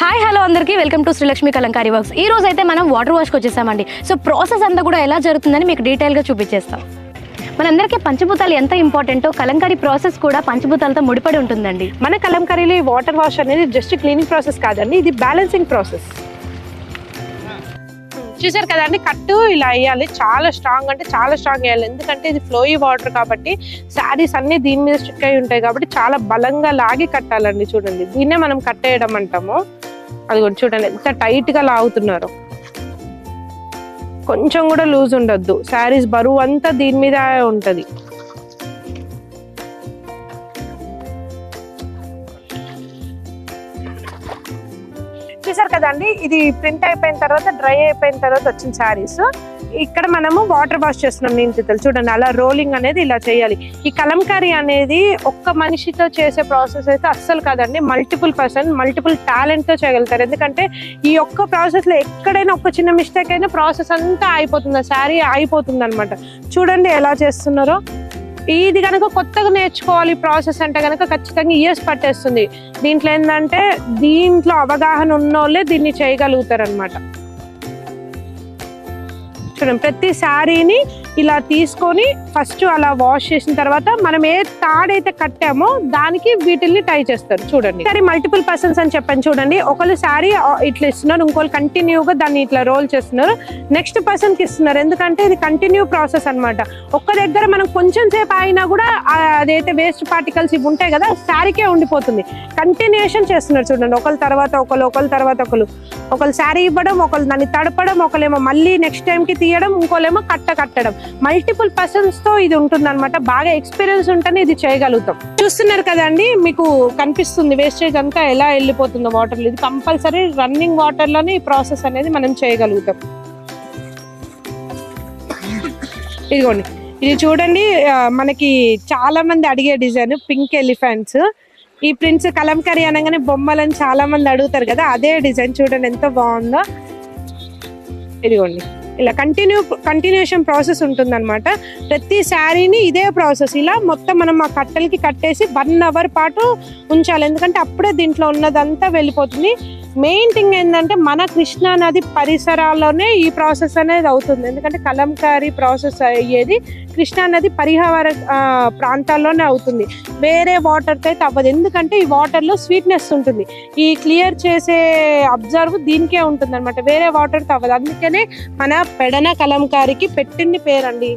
Hi hello అందరికీ welcome to Srilakshmi Kalamkari works. ఈ రోజు అయితే మనం వాటర్ వాష్కి వచ్చేసామండి. సో ప్రాసెస్ అంతా కూడా ఎలా జరుగుతుందని మీకు డీటెయిల్గా చూపించేస్తాం. మనందరికీ పంచభూతాలు ఎంత ఇంపార్టెంటో కలంకారీ ప్రాసెస్ కూడా పంచభూతాలతో ముడిపడి ఉంటుందండి. మన కలంకారీలో వాటర్ వాష్ అనేది జస్ట్ క్లీనింగ్ ప్రాసెస్ కాదండి, ఇది బ్యాలెన్సింగ్ ప్రాసెస్. చూసారు కదండి, కట్టు ఇలా వేయాలి. చాలా స్ట్రాంగ్ అంటే చాలా స్ట్రాంగ్ వేయాలి, ఎందుకంటే ఇది ఫ్లోయి వాటర్ కాబట్టి శారీస్ అన్ని దీని మీద స్టిక్ అయి ఉంటాయి కాబట్టి చాలా బలంగా లాగి కట్టాలండి. చూడండి, దీన్నే మనం కట్టేయడం అంటాము. అది కూడా చూడండి ఎంత టైట్ గా లాగుతున్నారు, కొంచెం కూడా లూజ్ ఉండొద్దు. శారీస్ బరువు అంతా దీని మీద ఉంటది. చూసారు కదండి, ఇది ప్రింట్ అయిపోయిన తర్వాత డ్రై అయిపోయిన తర్వాత వచ్చిన శారీస్. ఇక్కడ మనము వాటర్ వాష్ చేస్తున్నాం నీళ్ళతో. చూడండి, అలా రోలింగ్ అనేది ఇలా చేయాలి. ఈ కలంకారీ అనేది ఒక్క మనిషితో చేసే ప్రాసెస్ అయితే అస్సలు కాదండి. మల్టిపుల్ పర్సన్ మల్టిపుల్ టాలెంట్ తో చేయగలుగుతారు. ఎందుకంటే ఈ ఒక్క ప్రాసెస్ లో ఎక్కడైనా ఒక్క చిన్న మిస్టేక్ అయినా ప్రాసెస్ అంతా అయిపోతుంది, శారీ అయిపోతుంది అనమాట. చూడండి ఎలా చేస్తున్నారో. ఇది కనుక కొత్తగా నేర్చుకోవాలి ప్రాసెస్ అంటే కనుక ఖచ్చితంగా ఇయర్స్ పట్టేస్తుంది. దీంట్లో ఏంటంటే దీంట్లో అవగాహన ఉన్నోళ్ళే దీన్ని చేయగలుగుతారు అనమాట. చూడండి, ప్రతి శారీని ఇలా తీసుకొని ఫస్ట్ అలా వాష్ చేసిన తర్వాత మనం ఏ తాడైతే కట్టామో దానికి వీటిల్ని టై చేస్తారు. చూడండి, సరే మల్టిపుల్ పర్సన్స్ అని చెప్పండి. చూడండి, ఒకళ్ళు శారీ ఇట్లా ఇస్తున్నారు, ఇంకోళ్ళు కంటిన్యూగా దాన్ని ఇట్లా రోల్ చేస్తున్నారు, నెక్స్ట్ పర్సన్ కి ఇస్తున్నారు. ఎందుకంటే ఇది కంటిన్యూ ప్రాసెస్ అనమాట. ఒక్క దగ్గర మనం కొంచెం సేపు అయినా కూడా అదైతే వేస్ట్ పార్టికల్స్ ఇవి ఉంటాయి కదా, శారీకే ఉండిపోతుంది. కంటిన్యూషన్ చేస్తున్నారు. చూడండి, ఒకళ్ళ తర్వాత ఒకళ్ళు, ఒకళ్ళ తర్వాత ఒకళ్ళు శారీ ఇవ్వడం, ఒకళ్ళు దాన్ని తడపడం, ఒకళ్ళేమో మళ్ళీ నెక్స్ట్ టైం కి తీయడం, ఇంకోళ్ళేమో కట్టడం. మల్టిపుల్ పర్సన్స్ తో ఇది ఉంటుంది అనమాట. బాగా ఎక్స్పీరియన్స్ ఉంటేనే ఇది చేయగలుగుతాం. చూస్తున్నారు కదండి, మీకు కనిపిస్తుంది వేస్టేజ్ అంతా ఎలా వెళ్ళిపోతుందో వాటర్. ఇది కంపల్సరీ రన్నింగ్ వాటర్ లోనే ఈ ప్రాసెస్ అనేది మనం చేయగలుగుతాం. ఇదిగోండి, ఇది చూడండి, మనకి చాలా మంది అడిగే డిజైన్ పింక్ ఎలిఫెంట్స్. ఈ ప్రింట్స్ కలంకారీ అనగానే బొమ్మలని చాలా మంది అడుగుతారు కదా, అదే డిజైన్. చూడండి ఎంత బాగుందో. ఇదిగోండి, ఇలా కంటిన్యూషన్ ప్రాసెస్ ఉంటుంది అనమాట. ప్రతి శారీని ఇదే ప్రాసెస్. ఇలా మొత్తం మనం ఆ కట్టెలకి కట్టేసి 1 hour పాటు ఉంచాలి, ఎందుకంటే అప్పుడే దీంట్లో ఉన్నదంతా వెళ్ళిపోతుంది. మెయిన్ థింగ్ ఏంటంటే మన కృష్ణా నది పరిసరాల్లోనే ఈ ప్రాసెస్ అనేది అవుతుంది. ఎందుకంటే కలంకారీ ప్రాసెస్ అయ్యేది కృష్ణా నది పరిహార ప్రాంతాల్లోనే అవుతుంది. వేరే వాటర్తో అయితే అవ్వదు, ఎందుకంటే ఈ వాటర్లో స్వీట్నెస్ ఉంటుంది. ఈ క్లియర్ చేసే అబ్జర్వ్ దీనికే ఉంటుంది అనమాట, వేరే వాటర్తో అవ్వదు. అందుకనే మన పెడన కలంకారీకి పెట్టింది పేరండి.